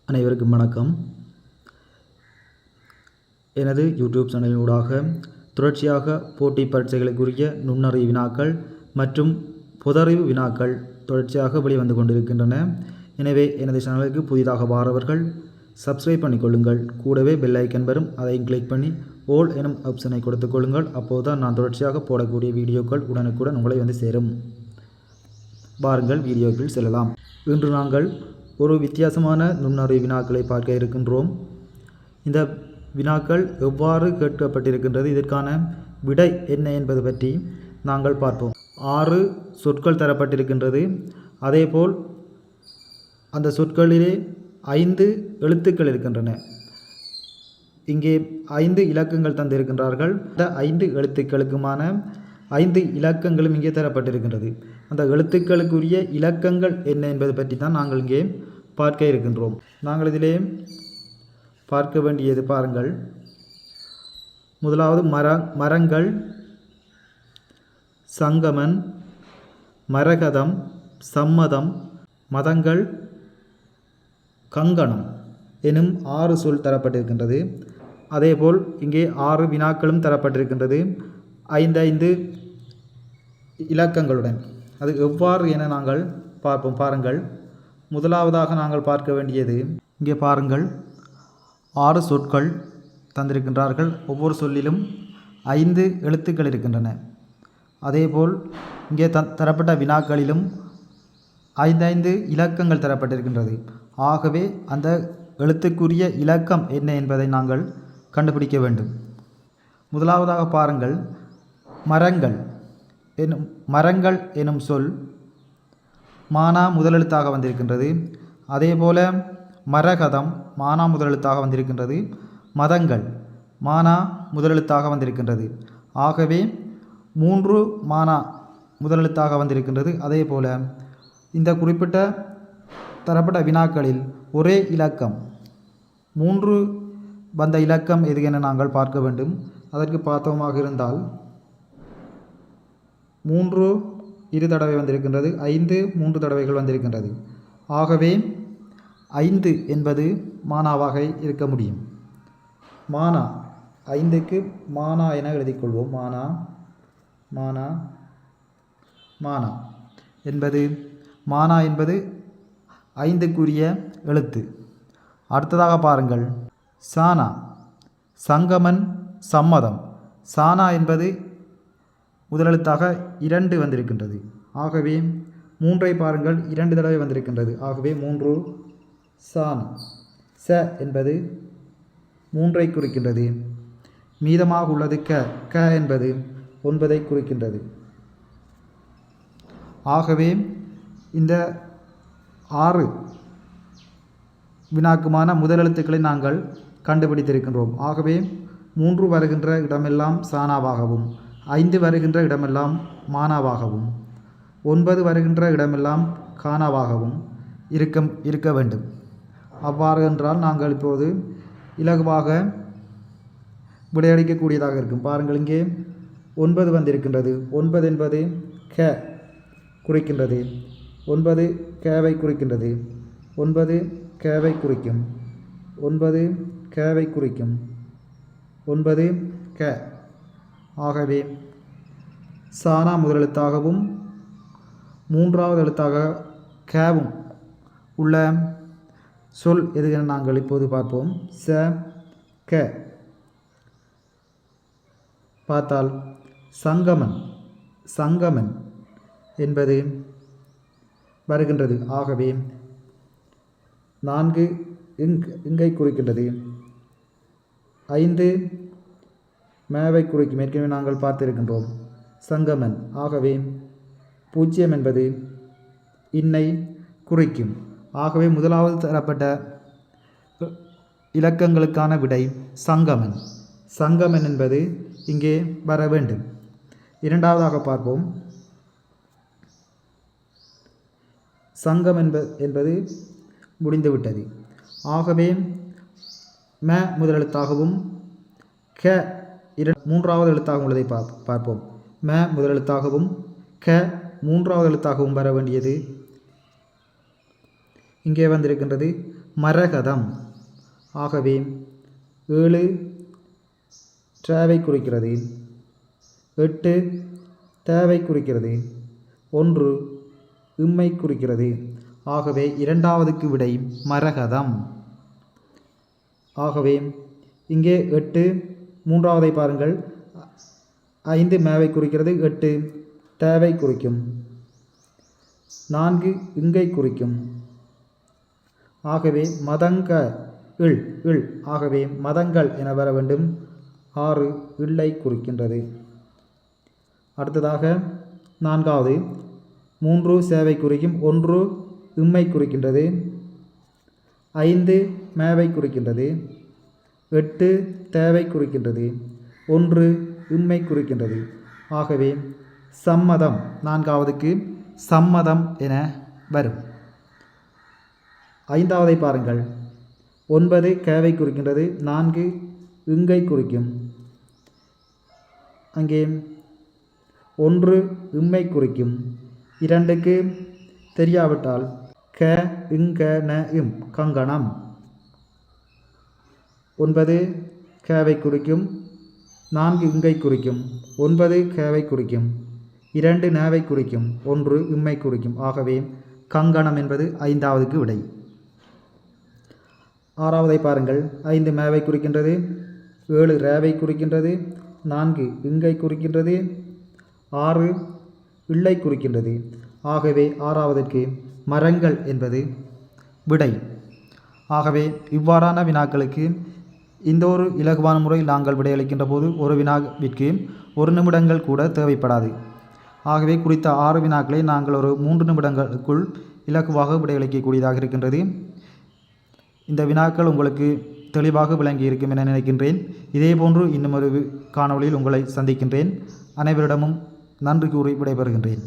அனைவருக்கும் வணக்கம். எனது யூடியூப் சேனலினூடாக தொடர்ச்சியாக போட்டி பரீட்சைகளுக்குரிய நுண்ணறிவு வினாக்கள் மற்றும் பொதறிவு வினாக்கள் தொடர்ச்சியாக வெளிவந்து கொண்டிருக்கின்றன. எனவே எனது சேனலுக்கு புதிதாக வாரவர்கள் சப்ஸ்கிரைப் பண்ணிக்கொள்ளுங்கள். கூடவே பெல் ஐக்கன் வரும், அதையும் கிளிக் பண்ணி ஓல் எனும் ஆப்ஷனை கொடுத்துக் கொள்ளுங்கள். அப்போதுதான் நான் தொடர்ச்சியாக போடக்கூடிய வீடியோக்கள் உடனுக்குடன் உங்களை வந்து சேரும். பாருங்கள், வீடியோக்கள் செல்லலாம். இன்று நாங்கள் ஒரு வித்தியாசமான நுண்ணறிவு வினாக்களை பார்க்க இருக்கின்றோம். இந்த வினாக்கள் எவ்வாறு கேட்கப்பட்டிருக்கின்றது, இதற்கான விடை என்ன என்பது பற்றி நாங்கள் பார்ப்போம். 6 சொற்கள் தரப்பட்டிருக்கின்றது. அதேபோல் அந்த சொற்களிலே 5 எழுத்துக்கள் இருக்கின்றன. இங்கே 5 இலக்கங்கள் தந்திருக்கின்றார்கள். இந்த 5 எழுத்துக்களுக்குமான 5 இலக்கங்களும் இங்கே தரப்பட்டிருக்கின்றது. அந்த எழுத்துக்களுக்குரிய இலக்கங்கள் என்ன என்பது பற்றி தான் நாங்கள் இங்கே பார்க்க இருக்கின்றோம். நாங்கள் இதிலே பார்க்க வேண்டியது பாருங்கள். முதலாவது மரங்கள், சங்கமன், மரகதம், சம்மதம், மதங்கள், கங்கணம் எனும் 6 சொல் தரப்பட்டிருக்கின்றது. அதேபோல் இங்கே 6 வினாக்களும் தரப்பட்டிருக்கின்றது 5 இலக்கங்களுடன். அது எவ்வாறு என நாங்கள் பார்ப்போம். பாருங்கள், முதலாவதாக நாங்கள் பார்க்க வேண்டியது இங்கே பாருங்கள், 6 சொற்கள் தந்திருக்கின்றார்கள். ஒவ்வொரு சொல்லிலும் 5 எழுத்துக்கள் இருக்கின்றன. அதேபோல் இங்கே தரப்பட்ட வினாக்களிலும் 5 இலக்கங்கள் தரப்பட்டிருக்கின்றது. ஆகவே அந்த எழுத்துக்குரிய இலக்கம் என்ன என்பதை நாங்கள் கண்டுபிடிக்க வேண்டும். முதலாவதாக பாருங்கள், மரங்கள் எனும் சொல் மானா முதலெழுத்தாக வந்திருக்கின்றது. அதேபோல மரகதம் மானா முதலெழுத்தாக வந்திருக்கின்றது. மதங்கள் மானா முதலெழுத்தாக வந்திருக்கின்றது. ஆகவே 3 மானா முதலெழுத்தாக வந்திருக்கின்றது. அதேபோல இந்த குறிப்பிட்ட தரப்பட்ட வினாக்களில் ஒரே இலக்கம் 3 வந்த இலக்கம் எது என நாங்கள் பார்க்க வேண்டும். அதற்கு பார்த்தோமாக இருந்தால் 3 2 தடவை வந்திருக்கின்றது, 5 3 தடவைகள் வந்திருக்கின்றது. ஆகவே 5 என்பது மானாவாக இருக்க முடியும். மானா 5க்கு மானா என எழுதிக்கொள்வோம். மானா என்பது மானா என்பது 5க்குரிய எழுத்து. அடுத்ததாக பாருங்கள், சானா, சங்கமன், சம்மதம். சானா என்பது முதலெழுத்தாக 2 வந்திருக்கின்றது. ஆகவே 3ஐ பாருங்கள், 2 தடவை வந்திருக்கின்றது. ஆகவே 3 சானா. ச என்பது 3ஐ குறிக்கின்றது. மீதமாக உள்ளது க என்பது 9ஐ குறிக்கின்றது. ஆகவே இந்த 6 வினாக்குமான முதலெழுத்துக்களை நாங்கள் கண்டுபிடித்திருக்கின்றோம். ஆகவே 3 வருகின்ற இடமெல்லாம் சானாவாகவும், 5 வருகின்ற இடமெல்லாம் மானாவாகவும், 9 வருகின்ற இடமெல்லாம் கானாவாகவும் இருக்க வேண்டும். அவ்வாறு என்றால் நாங்கள் இப்போது இலகுவாக விடையளிக்கக்கூடியதாக இருக்கும். பாருங்கள், இங்கே 9 வந்திருக்கின்றது. 9 என்பது க குறிக்கின்றது. 9 கேவை குறிக்கின்றது. 9 கேவை குறிக்கும். 9 கேவை குறிக்கும். 9 க. ஆகவே சானா முதலெழுத்தாகவும் 3வது எழுத்தாக கேவும் உள்ள சொல் எது என நாங்கள் இப்போது பார்ப்போம். ச க. பார்த்தால் சங்கமன் என்பது வருகின்றது. ஆகவே 4 இங்கை குறிக்கின்றது. 5 மேவை குறிக்கும். ஏற்கனவே நாங்கள் பார்த்திருக்கின்றோம் சங்கமன். ஆகவே 0 என்பது இன்னை குறிக்கும். ஆகவே முதலாவது தரப்பட்ட இலக்கங்களுக்கான விடை சங்கமன் என்பது இங்கே வர வேண்டும். இரண்டாவதாக பார்ப்போம். சங்கம் என்பது முடிந்துவிட்டது. ஆகவே ம முதலெழுத்தாகவும் க 3வது எழுத்தாகவும் உள்ளதை பார்ப்போம். ம முதலெழுத்தாகவும் க 3வது எழுத்தாகவும் வர வேண்டியது இங்கே வந்திருக்கின்றது. மரகதம். ஆகவே 7 ட்ராவை குறிக்கிறது, 8 தேவை குறிக்கிறது, 1 இம்மை குறிக்கிறது. ஆகவே இரண்டாவதுக்கு விடை மரகதம். ஆகவே இங்கே 8 மூன்றாவதை பாருங்கள், 5 மேவை குறிக்கிறது, 8 தேவை குறிக்கும், 4 இங்கை குறிக்கும். ஆகவே மதங்க இல் இல் ஆகவே மதங்கள் என வர வேண்டும். 6 இல்லை குறிக்கின்றது. அடுத்ததாக 4வது 3 சேவை குறிக்கும், 1 இம்மை குறிக்கின்றது, 5 மேவை குறிக்கின்றது, 8 தேவை குறிக்கின்றது, 1 இம்மை குறிக்கின்றது. ஆகவே சம்மதம் 4வதுக்கு சம்மதம் என வரும். 5வதை பாருங்கள், 9 கேவை குறிக்கின்றது, 4 இங்கை குறிக்கும். அங்கே 1 இம்மை குறிக்கும். 2க்கு தெரியாவிட்டால் க இங்க ந இம் கங்கணம். 9 கேவை குறிக்கும், 4 இங்கை குறிக்கும், 9 கேவை குறிக்கும், 2 நேவை குறிக்கும், 1 இம்மை குறிக்கும். ஆகவே கங்கணம் என்பது 5வதுக்கு விடை. 6வதை பாருங்கள், 5 மேவை குறிக்கின்றது, 7 ரேவை குறிக்கின்றது, 4 இங்கை குறிக்கின்றது, 6 இல்லை குறிக்கின்றது. ஆகவே 6வதற்கு மரங்கள் என்பது விடை. ஆகவே இவ்வாறான வினாக்களுக்கு இந்த ஒரு இலகுவான முறையில் நாங்கள் விடையளிக்கின்ற போது ஒரு வினாவிற்கு 1 நிமிடங்கள் கூட தேவைப்படாது. ஆகவே குறித்த 6 வினாக்களை நாங்கள் ஒரு 3 நிமிடங்களுக்குள் இலகுவாக விடையளிக்கக்கூடியதாக இருக்கின்றது. இந்த வினாக்கள் உங்களுக்கு தெளிவாக விளங்கி இருக்கும் என நினைக்கின்றேன். இதேபோன்று இன்னும் ஒரு காணொளியில் உங்களை சந்திக்கின்றேன். அனைவரிடமும் நன்றி கூறி விடைபெறுகின்றேன்.